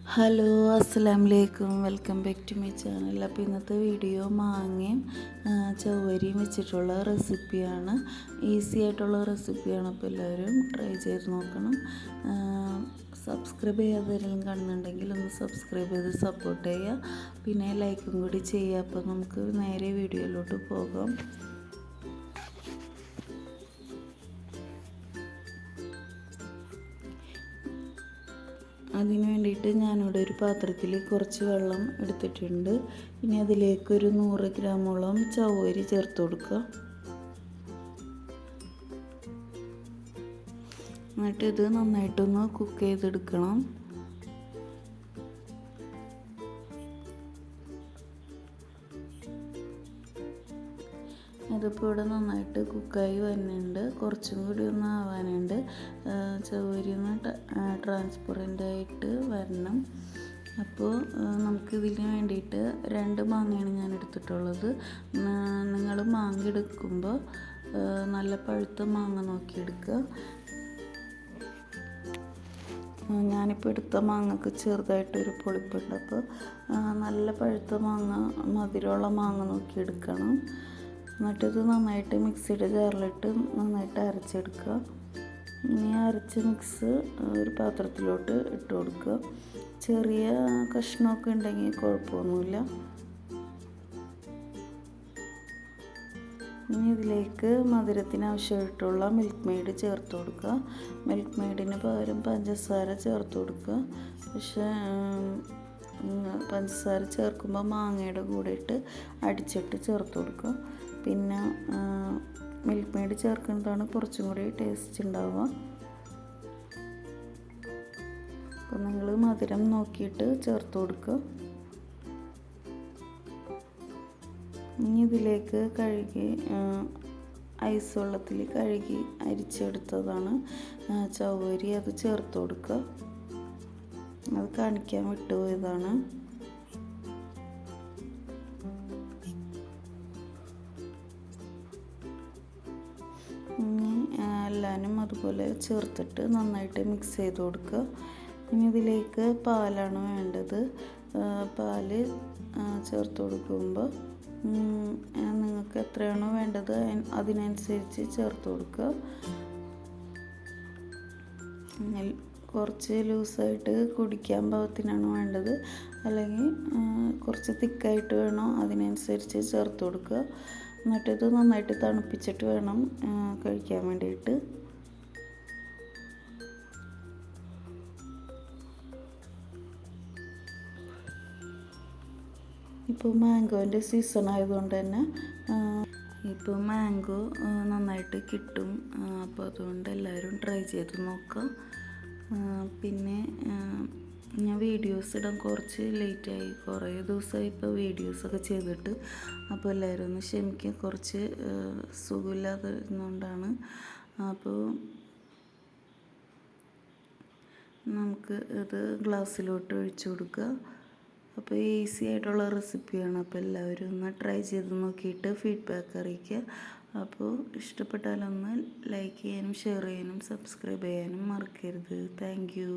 Hello, അസ്സലാമു അലൈക്കും. Welcome back to my channel. അപ്പോൾ ഇന്നത്തെ വീഡിയോ മാങ്ങയും ചവ്വരിയും വെച്ചിട്ടുള്ള റെസിപ്പിയാണ്. ഈസി ആയിട്ടുള്ള റെസിപ്പിയാണ്. അപ്പോൾ എല്ലാവരും ട്രൈ ചെയ്ത് നോക്കണം. സബ്സ്ക്രൈബ് ചെയ്യാത്തവരെല്ലാം കാണുന്നുണ്ടെങ്കിൽ ഒന്ന് സബ്സ്ക്രൈബ് ചെയ്ത് സപ്പോർട്ട് ചെയ്യുക. പിന്നെ ലൈക്കും കൂടി ചെയ്യുക. അപ്പോൾ നമുക്ക് നേരെ വീഡിയോയിലോട്ട് പോകാം. അതിന് വേണ്ടിയിട്ട് ഞാനിവിടെ ഒരു പാത്രത്തിൽ കുറച്ച് വെള്ളം എടുത്തിട്ടുണ്ട്. ഇനി അതിലേക്ക് ഒരു 100 ഗ്രാമോളം ചവ്വരി ചേർത്ത് കൊടുക്കുക. എന്നിട്ട് ഇത് നന്നായിട്ടൊന്ന് കുക്ക് ചെയ്തെടുക്കണം. ഇതിപ്പോൾ ഇവിടെ നന്നായിട്ട് കുക്കായി വരുന്നുണ്ട്. കുറച്ചും കൂടി ഒന്ന് ആവാനുണ്ട്. ചവ്വരി ഒന്ന് ട്രാൻസ്പെറൻ്റ് ആയിട്ട് വരണം. അപ്പോൾ നമുക്കിതിന് വേണ്ടിയിട്ട് 2 മാങ്ങയാണ് ഞാൻ എടുത്തിട്ടുള്ളത്. നിങ്ങൾ മാങ്ങ എടുക്കുമ്പോൾ നല്ല പഴുത്ത മാങ്ങ നോക്കിയെടുക്കുക. ഞാനിപ്പോൾ എടുത്ത മാങ്ങക്ക് ചെറുതായിട്ടൊരു പൊളിപ്പുണ്ട്. അപ്പോൾ നല്ല പഴുത്ത മാങ്ങ, മധുരമുള്ള മാങ്ങ നോക്കിയെടുക്കണം. എന്നിട്ടിത് നന്നായിട്ട് മിക്സിയുടെ ജാറിലിട്ട് നന്നായിട്ട് അരച്ചെടുക്കുക. ഇനി അരച്ച മിക്സ് ഒരു പാത്രത്തിലോട്ട് ഇട്ട് കൊടുക്കുക. ചെറിയ കഷ്ണമൊക്കെ ഉണ്ടെങ്കിൽ കുഴപ്പമൊന്നുമില്ല. ഇനി ഇതിലേക്ക് മധുരത്തിന് ആവശ്യമായിട്ടുള്ള മിൽക്ക് മെയ്ഡ് ചേർത്ത് കൊടുക്കുക. മിൽക്ക് മെയ്ഡിന് പകരം പഞ്ചസാര ചേർത്ത് കൊടുക്കുക. പക്ഷേ പഞ്ചസാര ചേർക്കുമ്പോൾ മാങ്ങയുടെ കൂടെ ഇട്ട് അടിച്ചിട്ട് ചേർത്ത് കൊടുക്കുക. പിന്നെ മിൽക്ക് മെയ്ഡ് ചേർക്കുന്നതാണ് കുറച്ചും കൂടി ടേസ്റ്റ് ഉണ്ടാവുക. അപ്പോൾ നിങ്ങൾ മധുരം നോക്കിയിട്ട് ചേർത്ത് കൊടുക്കുക. ഇനി ഇതിലേക്ക് കഴുകി ഐസ് വെള്ളത്തിൽ കഴുകി അരിച്ചെടുത്തതാണ് ചവ്വരി. അത് ചേർത്ത് കൊടുക്കുക. അത് കാണിക്കാൻ വിട്ടുപോയതാണ്. എല്ലാനും അതുപോലെ ചേർത്തിട്ട് നന്നായിട്ട് മിക്സ് ചെയ്ത് കൊടുക്കുക. ഇനി ഇതിലേക്ക് പാലാണ് വേണ്ടത്. പാല് ചേർത്ത് കൊടുക്കുമ്പോൾ നിങ്ങൾക്ക് എത്രയാണോ വേണ്ടത് അതിനനുസരിച്ച് ചേർത്ത് കൊടുക്കുക. കുറച്ച് ലൂസായിട്ട് കുടിക്കാൻ പാകത്തിനാണ് വേണ്ടത്, അല്ലെങ്കിൽ കുറച്ച് തിക്കായിട്ട് വേണോ അതിനനുസരിച്ച് ചേർത്ത് കൊടുക്കുക. എന്നിട്ടിത് നന്നായിട്ട് തണുപ്പിച്ചിട്ട് വേണം കഴിക്കാൻ വേണ്ടിയിട്ട്. ഇപ്പോൾ മാംഗോൻ്റെ സീസൺ ആയതുകൊണ്ട് തന്നെ ഇപ്പോൾ മാംഗോ നന്നായിട്ട് കിട്ടും. അപ്പോൾ അതുകൊണ്ട് എല്ലാവരും ട്രൈ ചെയ്ത് നോക്കുക. പിന്നെ ഞാൻ വീഡിയോസ് ഇടാൻ കുറച്ച് ലേറ്റായി. കുറേ ദിവസമായി ഇപ്പോൾ വീഡിയോസൊക്കെ ചെയ്തിട്ട്. അപ്പോൾ എല്ലാവരും ഒന്ന് ക്ഷമിക്കുക. കുറച്ച് സുഖമില്ലാതിരുന്നുകൊണ്ടാണ്. അപ്പോൾ നമുക്ക് ഇത് ഗ്ലാസ്സിലോട്ട് ഒഴിച്ചു കൊടുക്കുക. അപ്പോൾ ഈസി ആയിട്ടുള്ള റെസിപ്പിയാണ്. അപ്പോൾ എല്ലാവരും ഒന്ന് ട്രൈ ചെയ്ത് നോക്കിയിട്ട് ഫീഡ്ബാക്ക് അറിയിക്കുക. അപ്പോൾ ഇഷ്ടപ്പെട്ടാലൊന്ന് ലൈക്ക് ചെയ്യാനും ഷെയർ ചെയ്യാനും സബ്സ്ക്രൈബ് ചെയ്യാനും മറക്കരുത്. Thank you.